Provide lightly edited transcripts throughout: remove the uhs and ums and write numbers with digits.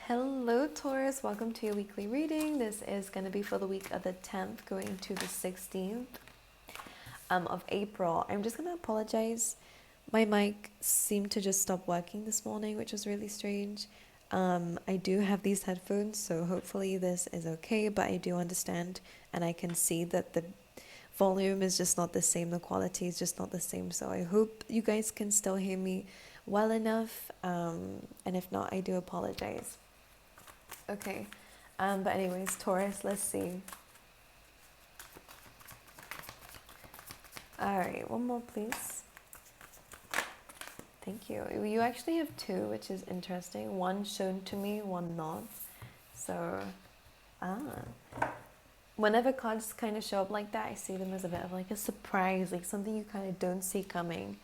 Hello Taurus, welcome to your weekly reading. This is going to be for the week of the 10th going to the 16th of April. I'm just going to apologize. My mic seemed to just stop working this morning, which was really strange. I do have these headphones, so hopefully this is okay, but I do understand and I can see that the volume is just not the same, the quality is just not the same, so I hope you guys can still hear me well enough, and if not, I do apologize. Okay, but anyways, Taurus, let's see. All right, one more, please. Thank you. You actually have two, which is interesting. One shown to me, one not. So, whenever cards kind of show up like that, I see them as a bit of like a surprise, like something you kind of don't see coming.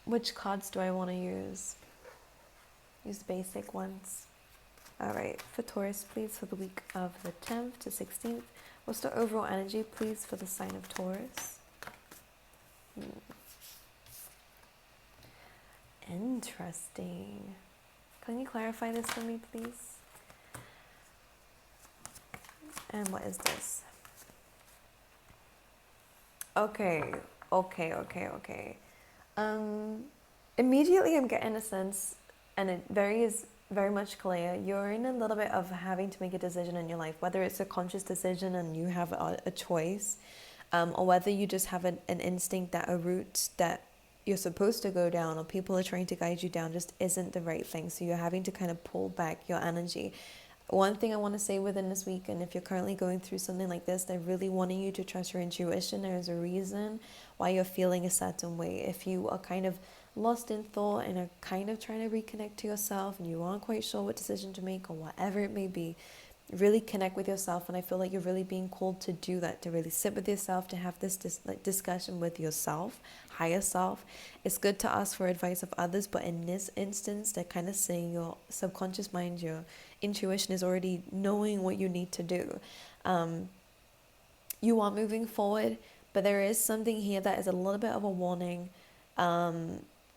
Which cards do I want to use? Use basic ones. All right, for Taurus, please, for the week of the 10th to 16th. What's the overall energy, please, for the sign of Taurus? Interesting. Can you clarify this for me, please? And what is this? Okay. Immediately I'm getting a sense, and it is very much clear, you're in a little bit of having to make a decision in your life, whether it's a conscious decision and you have a choice, or whether you just have an instinct that a route that you're supposed to go down or people are trying to guide you down just isn't the right thing. So you're having to kind of pull back your energy. One thing I want to say within this week, and if you're currently going through something like this, they're really wanting you to trust your intuition. There's a reason why you're feeling a certain way. If you are kind of lost in thought and are kind of trying to reconnect to yourself and you aren't quite sure what decision to make or whatever it may be, really connect with yourself. And I feel like you're really being called to do that, to really sit with yourself, to have this discussion with yourself, higher self. It's good to ask for advice of others, but in this instance, they're kind of saying your subconscious mind, your intuition is already knowing what you need to do. You are moving forward, but there is something here that is a little bit of a warning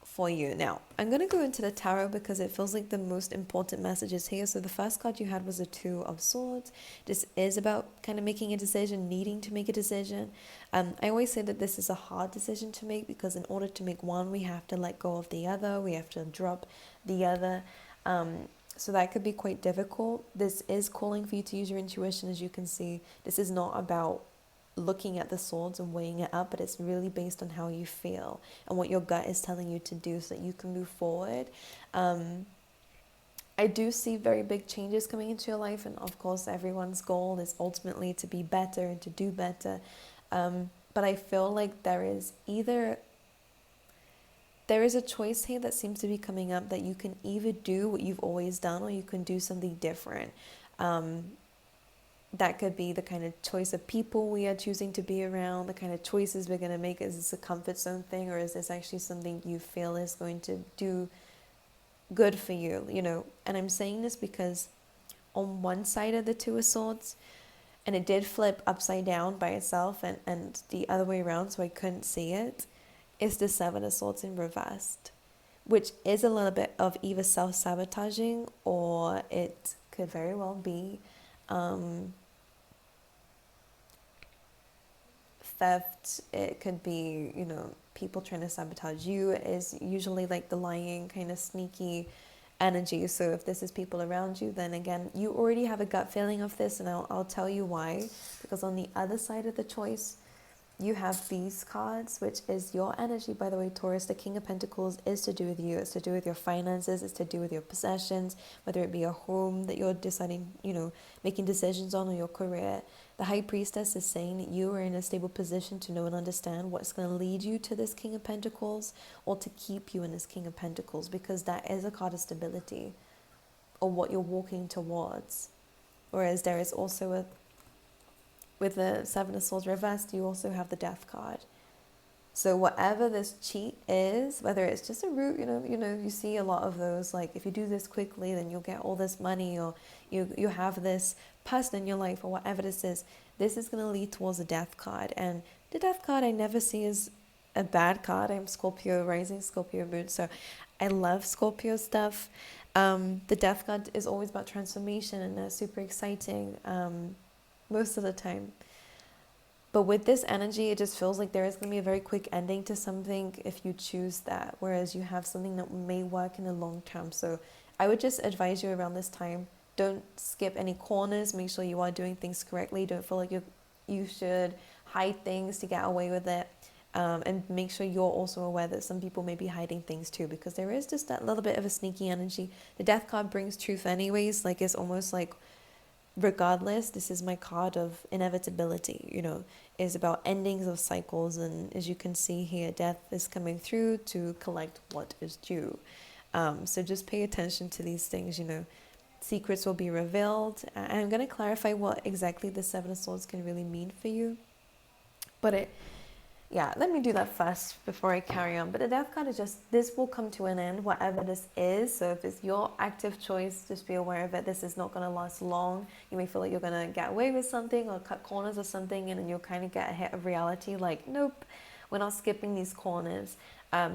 for you. Now, I'm going to go into the tarot because it feels like the most important messages here. So the first card you had was the Two of Swords. This is about kind of making a decision, needing to make a decision. I always say that this is a hard decision to make because in order to make one, we have to let go of the other. We have to drop the other. So that could be quite difficult. This is calling for you to use your intuition. As you can see, this is not about looking at the swords and weighing it up, but it's really based on how you feel and what your gut is telling you to do so that you can move forward. I do see very big changes coming into your life, and of course everyone's goal is ultimately to be better and to do better, but I feel like there is a choice here that seems to be coming up, that you can either do what you've always done or you can do something different. That could be the kind of choice of people we are choosing to be around, the kind of choices we're going to make. Is this a comfort zone thing, or is this actually something you feel is going to do good for you, And I'm saying this because on one side of the Two of Swords, and it did flip upside down by itself and the other way around, so I couldn't see it, is the Seven of Swords in reversed, which is a little bit of either self-sabotaging or it could very well be theft. It could be, people trying to sabotage you. It is usually like the lying, kind of sneaky energy. So if this is people around you, then again, you already have a gut feeling of this, and I'll tell you why. Because on the other side of the choice, you have these cards, which is your energy, by the way, Taurus. The King of Pentacles is to do with you. It's to do with your finances. It's to do with your possessions, whether it be a home that you're deciding, making decisions on, or your career. The High Priestess is saying that you are in a stable position to know and understand what's going to lead you to this King of Pentacles or to keep you in this King of Pentacles, because that is a card of stability or what you're walking towards. Whereas there is also with the Seven of Swords reversed, you also have the Death card. So whatever this cheat is, whether it's just a route, you see a lot of those, like if you do this quickly, then you'll get all this money, or you have this person in your life, or whatever this is going to lead towards the Death card. And the Death card I never see as a bad card. I'm Scorpio rising, Scorpio moon, so I love Scorpio stuff. The Death card is always about transformation, and that's super exciting most of the time. But with this energy, it just feels like there is going to be a very quick ending to something if you choose that, whereas you have something that may work in the long term. So I would just advise you around this time, don't skip any corners. Make sure you are doing things correctly. Don't feel like you should hide things to get away with it. And make sure you're also aware that some people may be hiding things too, because there is just that little bit of a sneaky energy. The Death card brings truth anyways. Like, it's almost like, regardless, this is my card of inevitability, is about endings of cycles. And as you can see here, death is coming through to collect what is due. So just pay attention to these things. Secrets will be revealed. And I'm going to clarify what exactly the Seven of Swords can really mean for you. But let me do that first before I carry on. But the Death card is just, this will come to an end, whatever this is. So if it's your active choice, just be aware of it. This is not going to last long. You may feel like you're going to get away with something or cut corners or something, and then you'll kind of get a hit of reality like, nope, we're not skipping these corners.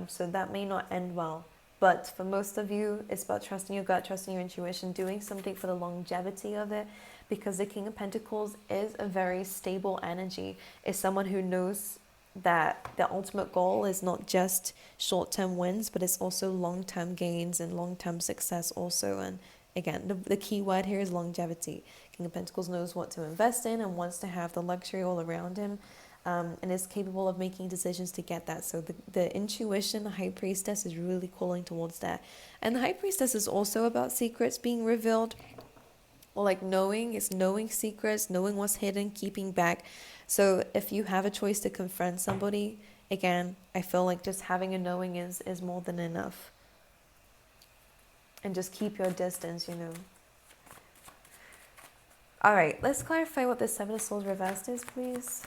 So that may not end well. But for most of you, it's about trusting your gut, trusting your intuition, doing something for the longevity of it, because the King of Pentacles is a very stable energy. It's someone who knows that the ultimate goal is not just short-term wins, but it's also long-term gains and long-term success also. And again, the key word here is longevity. King of Pentacles knows what to invest in and wants to have the luxury all around him, and is capable of making decisions to get that. So the intuition, the High Priestess, is really calling towards that. And the High Priestess is also about secrets being revealed, or like knowing secrets, knowing what's hidden, keeping back. So if you have a choice to confront somebody, again, I feel like just having a knowing is more than enough. And just keep your distance, All right, let's clarify what the Seven of Swords reversed is, please.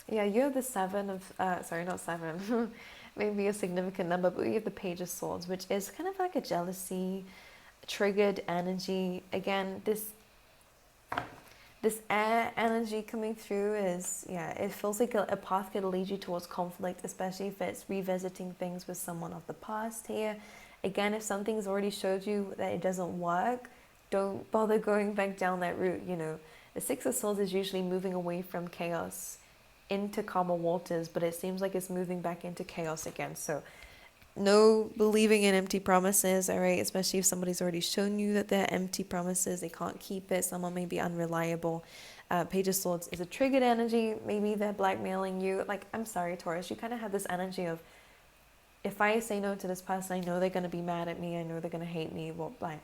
Yeah, you have the Seven of, sorry, not Seven, maybe a significant number, but you have the Page of Swords, which is kind of like a jealousy, triggered energy. Again, this air energy coming through is, it feels like a path could lead you towards conflict, especially if it's revisiting things with someone of the past here. Again, if something's already showed you that it doesn't work, don't bother going back down that route. The Six of Swords is usually moving away from chaos into calmer waters, but it seems like it's moving back into chaos again. So no believing in empty promises, all right? Especially if somebody's already shown you that they're empty promises, they can't keep it, someone may be unreliable. Page of Swords is a triggered energy. Maybe they're blackmailing you. Like, I'm sorry, Taurus, you kind of have this energy of, if I say no to this person, I know they're going to be mad at me, I know they're going to hate me, well, like,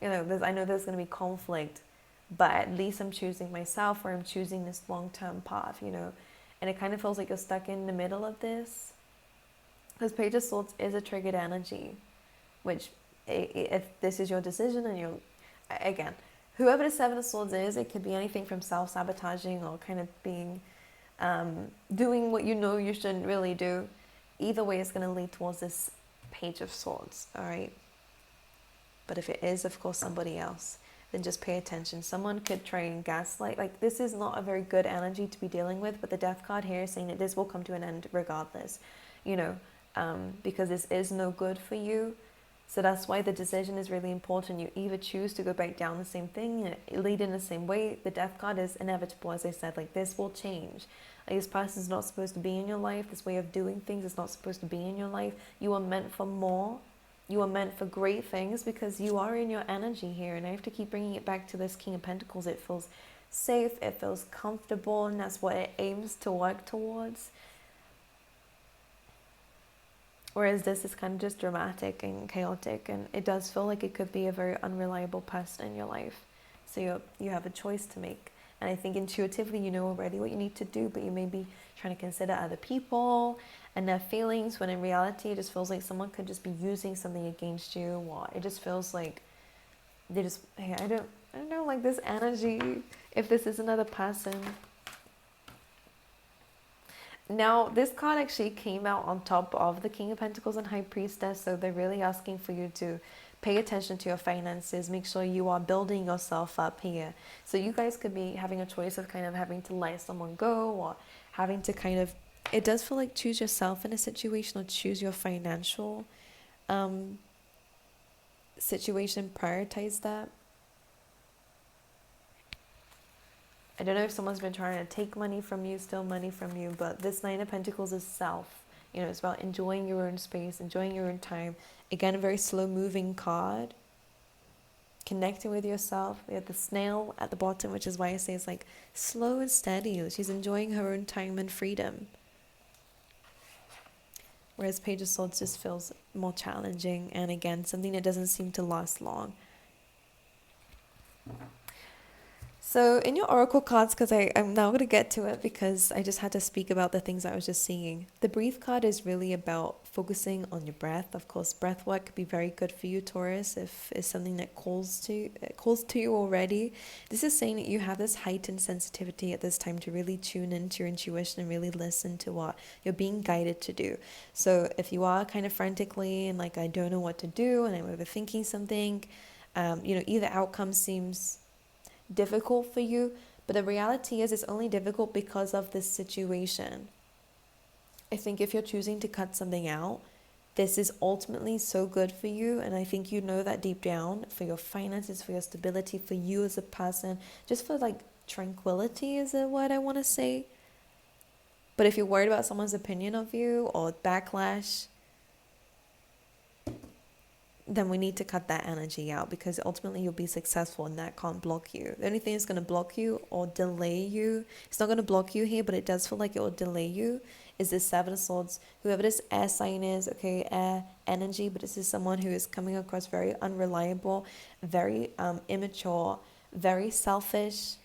I know there's going to be conflict, but at least I'm choosing myself, or I'm choosing this long-term path, and it kind of feels like you're stuck in the middle of this. Because Page of Swords is a triggered energy, which, if this is your decision and again, whoever the Seven of Swords is, it could be anything from self-sabotaging or kind of being, doing what you shouldn't really do. Either way, it's going to lead towards this Page of Swords, all right? But if it is, of course, somebody else, then just pay attention. Someone could try and gaslight. Like, this is not a very good energy to be dealing with, but the Death card here is saying that this will come to an end regardless, because this is no good for you. So that's why the decision is really important. You either choose to go back down the same thing, lead in the same way. The Death card is inevitable, as I said. Like, this will change. Like, this person is not supposed to be in your life. This way of doing things is not supposed to be in your life. You are meant for more. You are meant for great things, because you are in your energy here. And I have to keep bringing it back to this King of Pentacles. It feels safe, it feels comfortable, and that's what it aims to work towards. Whereas this is kind of just dramatic and chaotic, and it does feel like it could be a very unreliable person in your life. So you have a choice to make. And I think intuitively you know already what you need to do, but you may be trying to consider other people and their feelings, when in reality it just feels like someone could just be using something against you, or it just feels like they just, I don't know, like this energy, if this is another person. Now, this card actually came out on top of the King of Pentacles and High Priestess, so they're really asking for you to pay attention to your finances, make sure you are building yourself up here. So you guys could be having a choice of kind of having to let someone go, or having to kind of it does feel like choose yourself in a situation, or choose your financial um, situation, prioritize that. I don't know if someone's been trying to take money from you, steal money from you, but this Nine of Pentacles is self. You know, it's about enjoying your own space, enjoying your own time. Again, a very slow moving card. Connecting with yourself. We have the snail at the bottom, which is why I say it's like slow and steady. She's enjoying her own time and freedom. Whereas Page of Swords just feels more challenging, and again, something that doesn't seem to last long. So in your oracle cards, because I'm now going to get to it because I just had to speak about the things I was just seeing. The breathe card is really about focusing on your breath. Of course, breath work could be very good for you, Taurus, if it's something that calls to you already. This is saying that you have this heightened sensitivity at this time to really tune into your intuition and really listen to what you're being guided to do. So if you are kind of frantically and like, I don't know what to do and I'm overthinking something, either outcome seems difficult for you, but the reality is it's only difficult because of this situation. I think if you're choosing to cut something out, this is ultimately so good for you, and I think you know that deep down, for your finances, for your stability, for you as a person, just for like tranquility is a word I want to say. But if you're worried about someone's opinion of you or backlash, then we need to cut that energy out, because ultimately you'll be successful and that can't block you. The only thing that's going to block you or delay you, it's not going to block you here, but it does feel like it will delay you, is this Seven of Swords. Whoever this air sign is, okay, air energy, but this is someone who is coming across very unreliable, very immature, very selfish,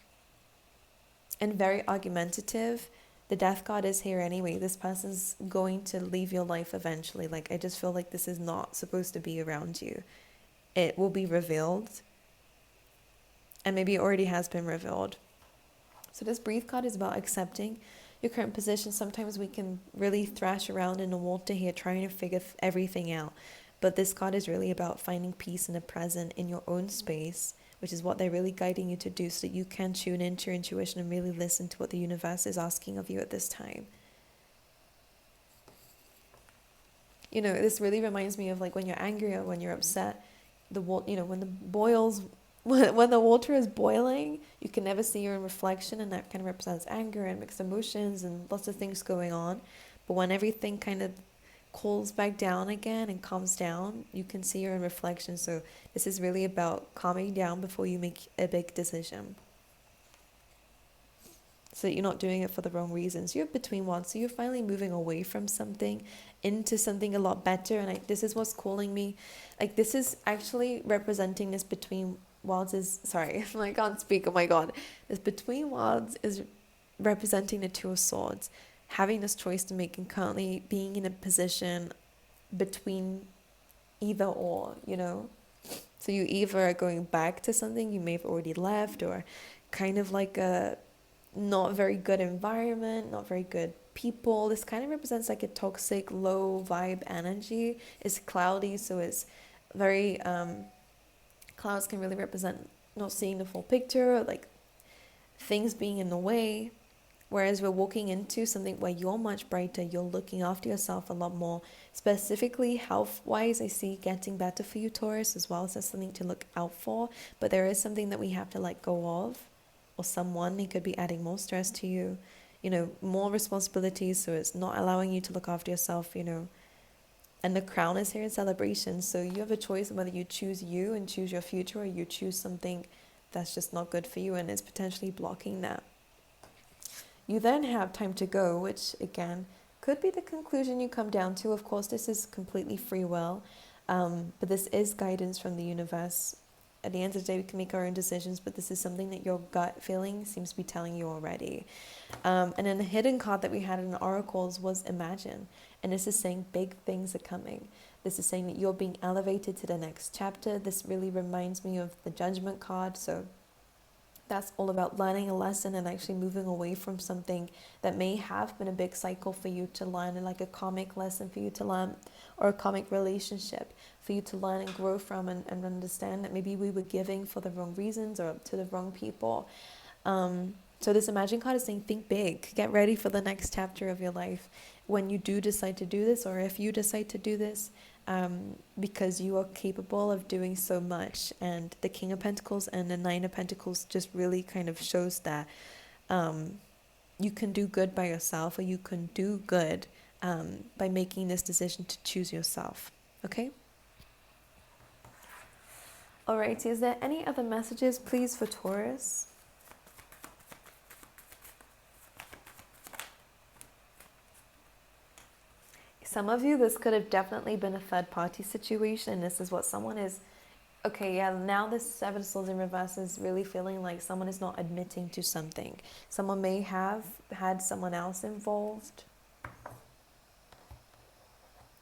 and very argumentative. The death card is here anyway. This person's going to leave your life eventually. Like, I just feel like this is not supposed to be around you. It will be revealed. And maybe it already has been revealed. So this breathe card is about accepting your current position. Sometimes we can really thrash around in the water here trying to figure everything out. But this card is really about finding peace in the present, in your own space, which is what they're really guiding you to do, so that you can tune into your intuition and really listen to what the universe is asking of you at this time. You know, this really reminds me of like when you're angry or when you're upset, when when the water is boiling, you can never see your own reflection, and that kind of represents anger and mixed emotions and lots of things going on. But when everything kind of cools back down again and calms down, you can see your own reflection. So this is really about calming down before you make a big decision, so that you're not doing it for the wrong reasons. You're between wands, so you're finally moving away from something into something a lot better. And this is what's calling me. Like, this is actually representing this between wands is, sorry, I can't speak, oh my god. This between wands is representing the Two of Swords, having this choice to make and currently being in a position between either or, So you either are going back to something you may have already left, or kind of like a not very good environment, not very good people. This kind of represents like a toxic, low vibe energy. It's cloudy, so it's very, clouds can really represent not seeing the full picture, or like things being in the way. Whereas we're walking into something where you're much brighter, you're looking after yourself a lot more. Specifically, health-wise, I see getting better for you, Taurus, as well. So that's something to look out for. But there is something that we have to let go of. Or someone, he could be adding more stress to you. More responsibilities, so it's not allowing you to look after yourself, And the crown is here in celebration. So you have a choice whether you choose you and choose your future, or you choose something that's just not good for you and is potentially blocking that. You then have time to go, which again could be the conclusion you come down to. Of course, this is completely free will, but this is guidance from the universe. At the end of the day, we can make our own decisions, but this is something that your gut feeling seems to be telling you already. And then the hidden card that we had in the oracles was imagine. And this is saying big things are coming. This is saying that you're being elevated to the next chapter. This really reminds me of the judgment card. So that's all about learning a lesson and actually moving away from something that may have been a big cycle for you to learn, like a karmic lesson for you to learn, or a karmic relationship for you to learn and grow from, and understand that maybe we were giving for the wrong reasons or to the wrong people. So this Imagine card is saying, think big, get ready for the next chapter of your life when you do decide to do this, or if you decide to do this, because you are capable of doing so much. And the King of Pentacles and the Nine of Pentacles just really kind of shows that you can do good by yourself, or you can do good by making this decision to choose yourself. Okay? Alright, is there any other messages, please, for Taurus? Some of you, this could have definitely been a third-party situation. This is what someone is... Okay, yeah, now this Seven of Swords in reverse is really feeling like someone is not admitting to something. Someone may have had someone else involved.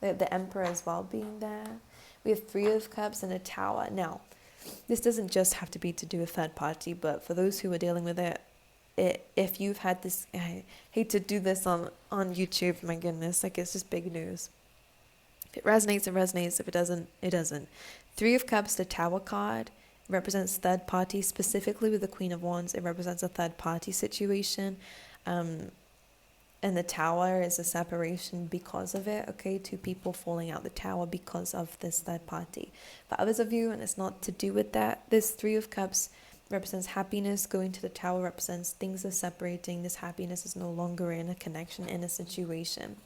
The Emperor as well being there. We have Three of Cups and a Tower. Now, this doesn't just have to be to do with third party, but for those who are dealing with it, if you've had this, I hate to do this on YouTube, my goodness, like it's just big news. If it resonates, it resonates. If it doesn't, it doesn't. Three of Cups, the Tower card, represents third party, specifically with the Queen of Wands. It represents a third party situation. And the Tower is a separation because of it, okay? Two people falling out the tower because of this third party. For others of you, and it's not to do with that, this Three of Cups represents happiness. Going to the Tower represents things are separating. This happiness is no longer in a connection, in a situation.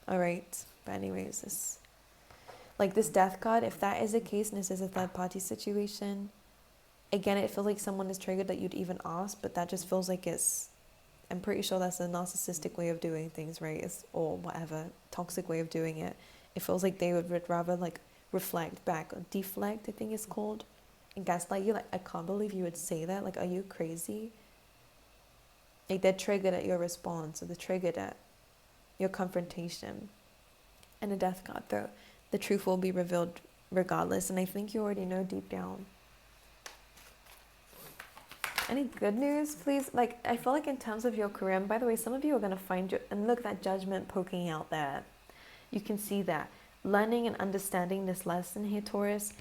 All right, but anyways, this Death card, if that is the case and this is a third party situation, again, it feels like someone is triggered that you'd even ask, but that just feels like I'm pretty sure that's a narcissistic way of doing things, right? Or whatever, toxic way of doing it. It feels like they would rather reflect back, or deflect, I think it's called, and gaslight you. I can't believe you would say that. Are you crazy? They're triggered at your response, or they're triggered at your confrontation. And the Death card, though, the truth will be revealed regardless, and I think you already know deep down. Any good news, please? I feel like in terms of your career, and by the way, some of you are going to find and look, that Judgment poking out there. You can see that. Learning and understanding this lesson here, Taurus,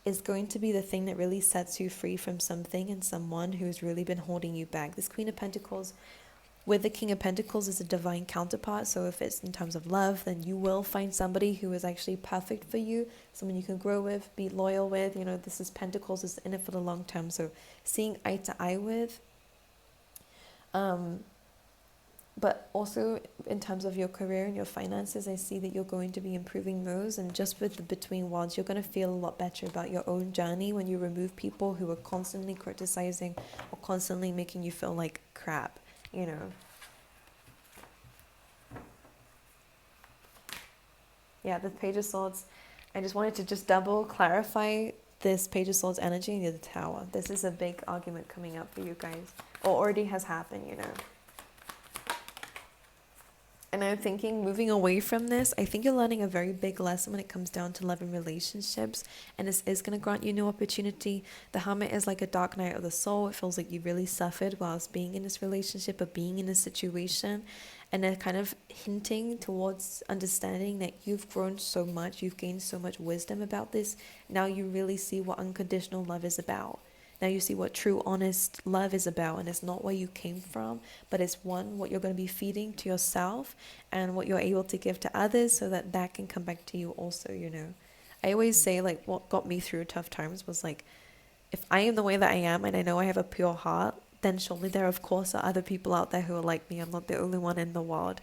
is going to be the thing that really sets you free from something and someone who's really been holding you back. This Queen of Pentacles with the King of Pentacles is a divine counterpart. So if it's in terms of love, then you will find somebody who is actually perfect for you, someone you can grow with, be loyal with. This is Pentacles, is in it for the long term. So seeing eye to eye with. But also in terms of your career and your finances, I see that you're going to be improving those. And just with the between worlds, you're going to feel a lot better about your own journey when you remove people who are constantly criticizing or constantly making you feel like crap. Yeah, the Page of Swords. I just wanted to just double clarify this Page of Swords energy near the Tower. This is a big argument coming up for you guys, or already has happened, And I'm thinking, moving away from this, I think you're learning a very big lesson when it comes down to love and relationships. And this is going to grant you new opportunity. The Hermit is like a dark night of the soul. It feels like you really suffered whilst being in this relationship or being in this situation. And they're kind of hinting towards understanding that you've grown so much. You've gained so much wisdom about this. Now you really see what unconditional love is about. Now you see what true, honest love is about, and it's not where you came from, but it's what you're going to be feeding to yourself and what you're able to give to others, so that can come back to you also, I always say, what got me through tough times was if I am the way that I am, and I know I have a pure heart, then surely there, of course, are other people out there who are like me. I'm not the only one in the world.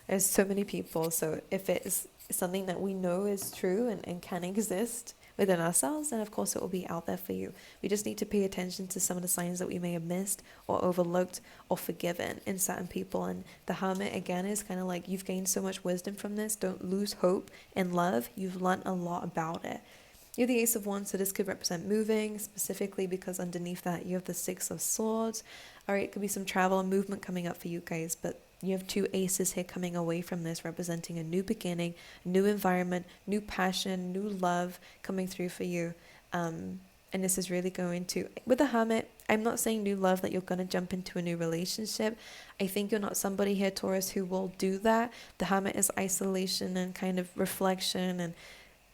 There's so many people. So if it is something that we know is true and can exist within ourselves, then of course it will be out there for you. We just need to pay attention to some of the signs that we may have missed or overlooked or forgiven in certain people. And the Hermit, again, is kind of you've gained so much wisdom from this. Don't lose hope in love. You've learned a lot about it. You're the Ace of Wands, so this could represent moving, specifically because underneath that you have the Six of Swords. All right, it could be some travel and movement coming up for you guys, but you have two aces here coming away from this, representing a new beginning, new environment, new passion, new love coming through for you. And this is really going to, with the Hermit, I'm not saying new love that you're going to jump into a new relationship. I think you're not somebody here, Taurus, who will do that. The Hermit is isolation and kind of reflection and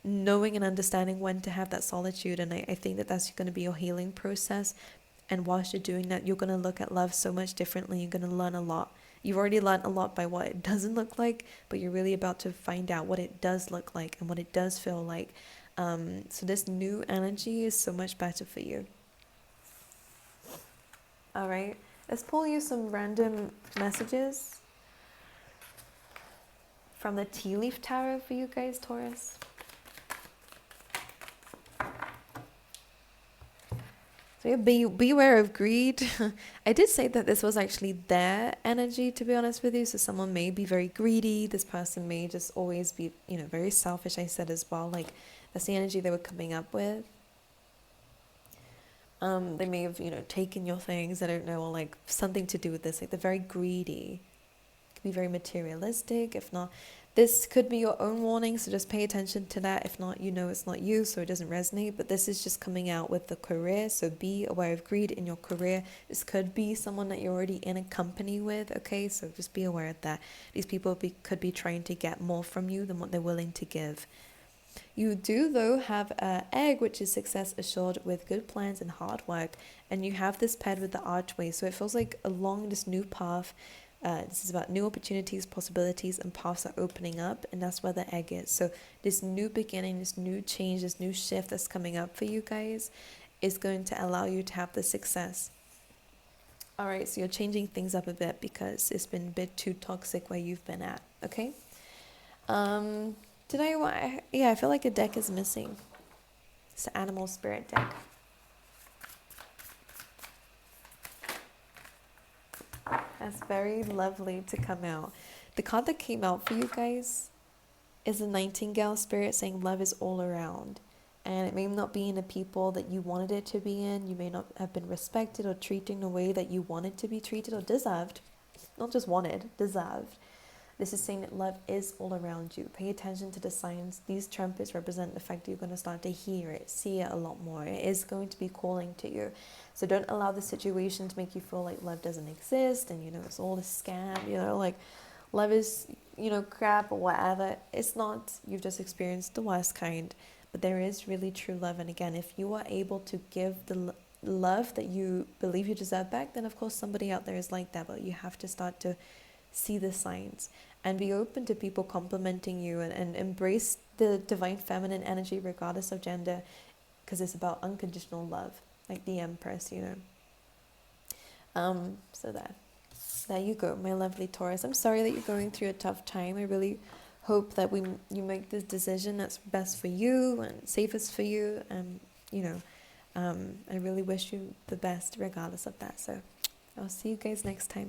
knowing and understanding when to have that solitude. And I think that that's going to be your healing process. And whilst you're doing that, you're going to look at love so much differently. You're going to learn a lot. You've already learned a lot by what it doesn't look like, but you're really about to find out what it does look like and what it does feel like. So this new energy is so much better for you. All right, let's pull you some random messages from the tea leaf tarot for you guys, Taurus. So yeah, beware of greed. I did say that this was actually their energy, to be honest with you. So someone may be very greedy. This person may just always be, very selfish. I said as well, like that's the energy they were coming up with. They may have, taken your things. I don't know, or like something to do with this. Like they're very greedy. Could be very materialistic. If not, this could be your own warning, so just pay attention to that. If not, it's not you, so it doesn't resonate. But this is just coming out with the career, so be aware of greed in your career. This could be someone that you're already in a company with, okay? So just be aware of that. These people could be trying to get more from you than what they're willing to give. You do, though, have an egg, which is success assured with good plans and hard work. And you have this paired with the archway, so it feels like along this new path. This is about new opportunities, possibilities, and paths are opening up, and that's where the egg is. So this new beginning, this new change, this new shift that's coming up for you guys is going to allow you to have the success. All right, so you're changing things up a bit because it's been a bit too toxic where you've been at, okay? I feel like a deck is missing. It's the animal spirit deck. That's very lovely to come out. The card that came out for you guys is a nightingale spirit saying love is all around. And it may not be in the people that you wanted it to be in. You may not have been respected or treated in the way that you wanted to be treated or deserved. Not just wanted, deserved. This is saying that love is all around you. Pay attention to the signs. These trumpets represent the fact that you're going to start to hear it, see it a lot more. It is going to be calling to you. So don't allow the situation to make you feel like love doesn't exist and, it's all a scam, like love is, crap or whatever. It's not. You've just experienced the worst kind. But there is really true love. And again, if you are able to give the love that you believe you deserve back, then of course somebody out there is like that. But you have to start to see the signs and be open to people complimenting you and embrace the divine feminine energy regardless of gender, because it's about unconditional love, like the Empress, So there you go, my lovely Taurus. I'm sorry that you're going through a tough time. I really hope that you make this decision that's best for you and safest for you, and I really wish you the best regardless of that. So I'll see you guys next time.